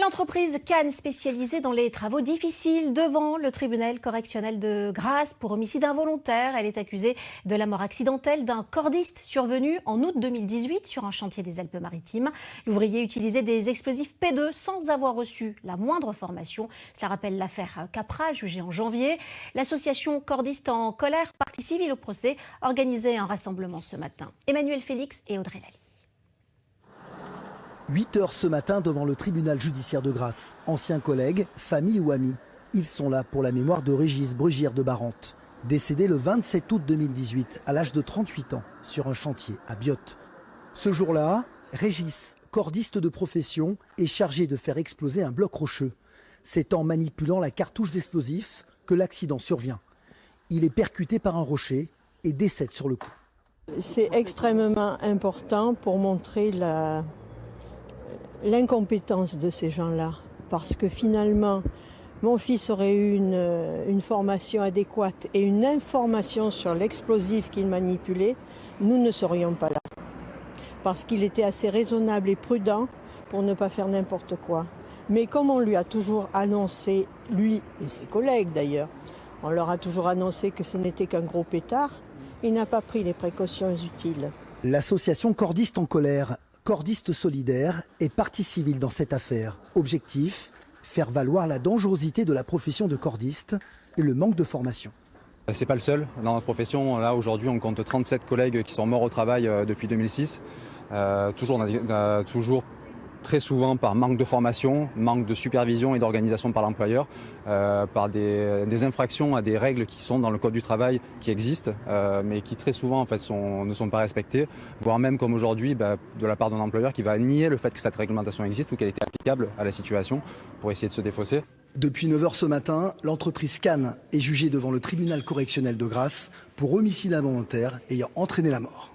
L'entreprise Cannes, spécialisée dans les travaux difficiles, devant le tribunal correctionnel de Grasse pour homicide involontaire. Elle est accusée de la mort accidentelle d'un cordiste survenu en août 2018 sur un chantier des Alpes-Maritimes. L'ouvrier utilisait des explosifs P2 sans avoir reçu la moindre formation. Cela rappelle l'affaire Capra, jugée en janvier. L'association Cordistes en colère, partie civile au procès, organisait un rassemblement ce matin. Emmanuel Félix et Audrey Lally. 8 heures ce matin devant le tribunal judiciaire de Grasse. Anciens collègues, famille ou amis, ils sont là pour la mémoire de Régis Brugière de Barante, décédé le 27 août 2018 à l'âge de 38 ans sur un chantier à Biote. Ce jour-là, Régis, cordiste de profession, est chargé de faire exploser un bloc rocheux. C'est en manipulant la cartouche d'explosifs que l'accident survient. Il est percuté par un rocher et décède sur le coup. C'est extrêmement important pour montrer l'incompétence de ces gens-là. Parce que finalement, mon fils aurait eu une formation adéquate et une information sur l'explosif qu'il manipulait, nous ne serions pas là. Parce qu'il était assez raisonnable et prudent pour ne pas faire n'importe quoi. Mais comme on lui a toujours annoncé, lui et ses collègues d'ailleurs, on leur a toujours annoncé que ce n'était qu'un gros pétard, il n'a pas pris les précautions utiles. L'association Cordistes en colère, Cordistes solidaires, est partie civile dans cette affaire. Objectif, faire valoir la dangerosité de la profession de cordiste et le manque de formation. C'est pas le seul dans notre profession. Là aujourd'hui on compte 37 collègues qui sont morts au travail depuis 2006. Toujours très souvent par manque de formation, manque de supervision et d'organisation par l'employeur, par des infractions à des règles qui sont dans le code du travail qui existent, mais qui très souvent en fait, ne sont pas respectées, voire même comme aujourd'hui de la part d'un employeur qui va nier le fait que cette réglementation existe ou qu'elle était applicable à la situation pour essayer de se défausser. Depuis 9 h ce matin, l'entreprise Cannes est jugée devant le tribunal correctionnel de Grasse pour homicide involontaire ayant entraîné la mort.